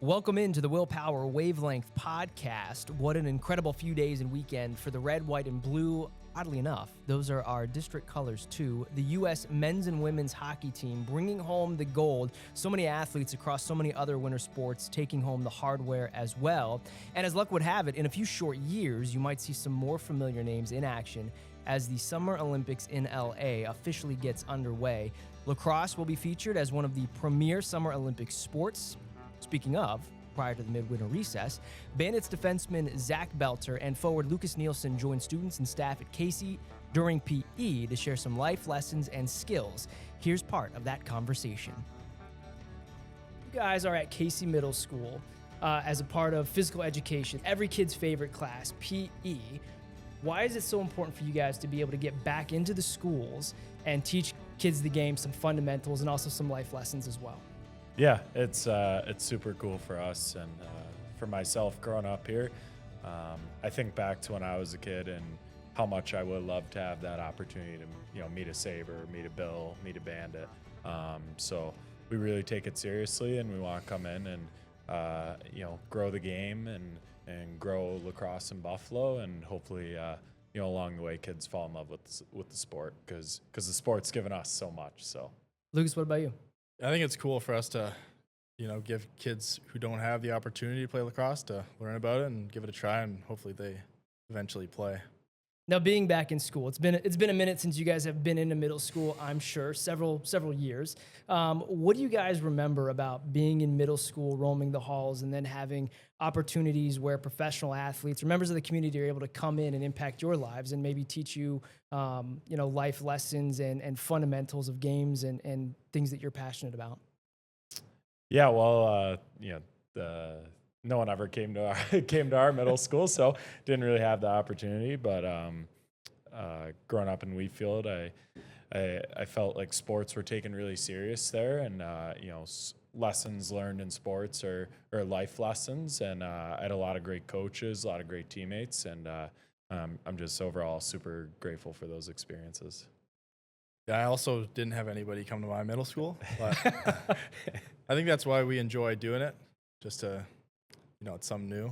Welcome into the Willpower Wavelength Podcast. What an incredible few days and weekend for the red, white, and blue. Oddly enough, those are our district colors too. The U.S. men's and women's hockey team bringing home the gold. So many athletes across so many other winter sports taking home the hardware as well. And as luck would have it, in a few short years, you might see some more familiar names in action as the Summer Olympics in L.A. officially gets underway. Lacrosse will be featured as one of the premier Summer Olympic sports. Speaking of, prior to the midwinter recess, Bandits defenseman Zack Belter and forward Lukas Nielsen joined students and staff at Casey during PE to share some life lessons and skills. Here's part of that conversation. You guys are at Casey Middle School as a part of physical education, every kid's favorite class, PE. Why is it so important for you guys to be able to get back into the schools and teach kids the game, some fundamentals, and also some life lessons as well? Yeah, it's super cool for us and for myself growing up here. I think back to when I was a kid and how much I would love to have that opportunity to meet a Saber, meet a Bill, meet a Bandit. So we really take it seriously and we want to come in and grow the game and grow lacrosse in Buffalo and hopefully along the way kids fall in love with the sport because the sport's given us so much. So Lucas, what about you? I think it's cool for us to, give kids who don't have the opportunity to play lacrosse to learn about it and give it a try, and hopefully they eventually play. Now, being back in school, it's been a minute since you guys have been into middle school. I'm sure several years. What do you guys remember about being in middle school, roaming the halls, and then having opportunities where professional athletes or members of the community are able to come in and impact your lives and maybe teach you, life lessons and fundamentals of games and things that you're passionate about? Yeah, well, no one ever came to our middle school, so didn't really have the opportunity. But growing up in Wheatfield, I felt like sports were taken really serious there, and lessons learned in sports are life lessons. And I had a lot of great coaches, a lot of great teammates, and I'm just overall super grateful for those experiences. Yeah, I also didn't have anybody come to my middle school, but I think that's why we enjoy doing it, just to, it's something new.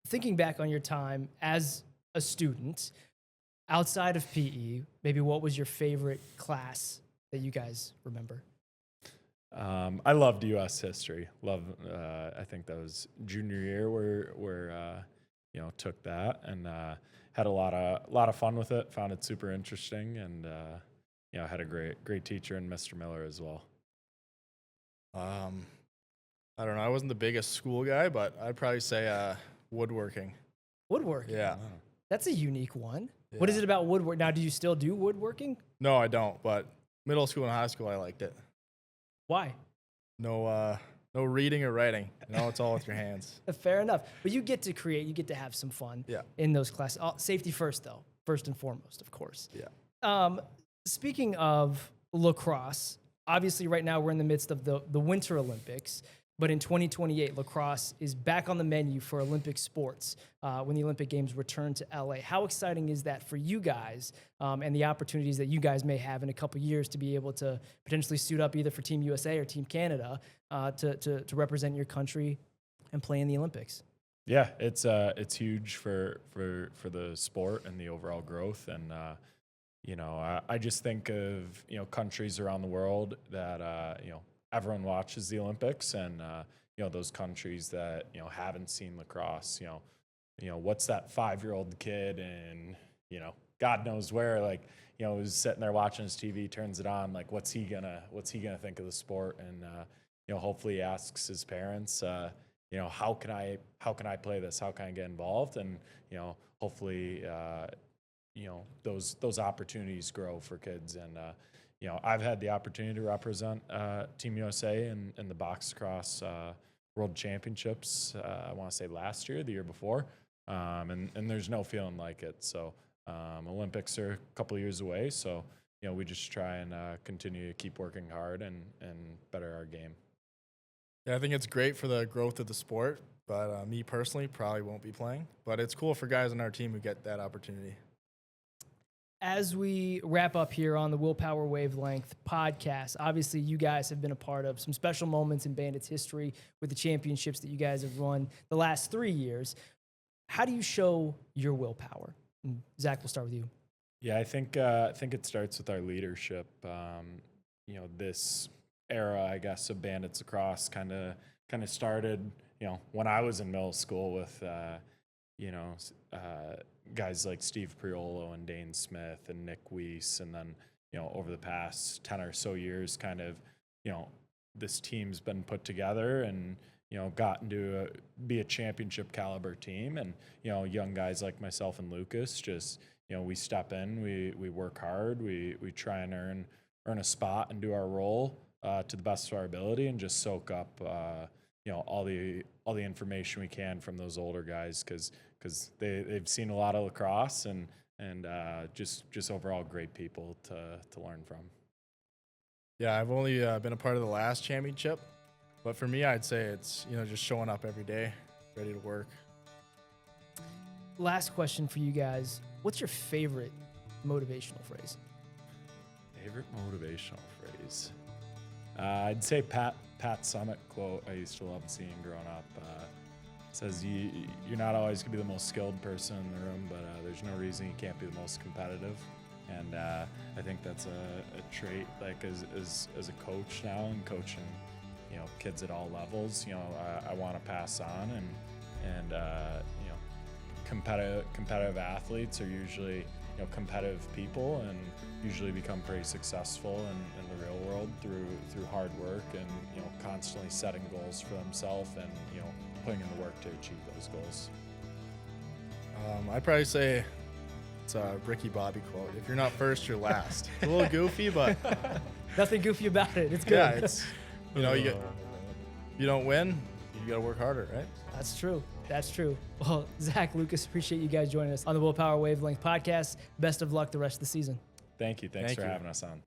Thinking back on your time as a student, outside of PE, maybe what was your favorite class that you guys remember? I loved U.S. history. I think that was junior year where took that and had a lot of fun with it. Found it super interesting, and had a great teacher in Mr. Miller as well. I don't know. I wasn't the biggest school guy, but I'd probably say woodworking. Woodworking? Yeah. That's a unique one. Yeah. What is it about woodwork? Now, do you still do woodworking? No, I don't, but middle school and high school, I liked it. Why? No reading or writing. It's all with your hands. Fair enough. But you get to create, you get to have some fun in those classes. Safety first, though. First and foremost, of course. Yeah. Speaking of lacrosse, obviously right now we're in the midst of the Winter Olympics, but in 2028, lacrosse is back on the menu for Olympic sports when the Olympic Games return to LA. How exciting is that for you guys and the opportunities that you guys may have in a couple years to be able to potentially suit up either for Team USA or Team Canada to represent your country and play in the Olympics? Yeah, it's huge for the sport and the overall growth. And I just think of countries around the world that everyone watches the Olympics, and those countries that haven't seen lacrosse. What's that 5-year-old kid in God knows where, who's sitting there watching his TV, turns it on, what's he gonna think of the sport? And hopefully he asks his parents, how can I play this? How can I get involved? And hopefully those opportunities grow for kids. And I've had the opportunity to represent Team USA in the box cross World Championships. I want to say last year, the year before, and there's no feeling like it. So Olympics are a couple of years away. So we just try and continue to keep working hard and better our game. Yeah, I think it's great for the growth of the sport, but me personally probably won't be playing. But it's cool for guys on our team who get that opportunity. as we wrap up here on the Willpower Wavelength podcast, obviously you guys have been a part of some special moments in Bandits history with the championships that you guys have won the last 3 years. How do you show your willpower? And Zach, we'll start with you. Yeah, I think it starts with our leadership. This era, I guess, of Bandits Lacrosse kind of started, when I was in middle school with, guys like Steve Priolo and Dane Smith and Nick Weiss, and then, over the past 10 or so years, kind of, this team's been put together and, gotten to be a championship caliber team. And, young guys like myself and Lukas just, we step in, we work hard, we try and earn a spot and do our role to the best of our ability, and just soak up, all the information we can from those older guys, because they've seen a lot of lacrosse and just overall great people to learn from. Yeah, I've only been a part of the last championship, but for me, I'd say it's just showing up every day, ready to work. Last question for you guys. What's your favorite motivational phrase? Favorite motivational phrase? I'd say Pat Summitt quote I used to love seeing growing up. Says you're not always going to be the most skilled person in the room, but there's no reason you can't be the most competitive. And I think that's a trait, like as a coach now and coaching, kids at all levels. I want to pass on, and competitive athletes are usually competitive people, and usually become pretty successful in the real world through hard work and constantly setting goals for themselves and putting in the work to achieve those goals. I'd probably say it's a Ricky Bobby quote. If you're not first, you're last. It's a little goofy, but nothing goofy about it. It's good. Yeah, it's you don't win, you got to work harder, right? That's true. That's true. Well, Zach, Lukas, appreciate you guys joining us on the Willpower Wavelength podcast. Best of luck the rest of the season. Thank you. Thanks for having us on.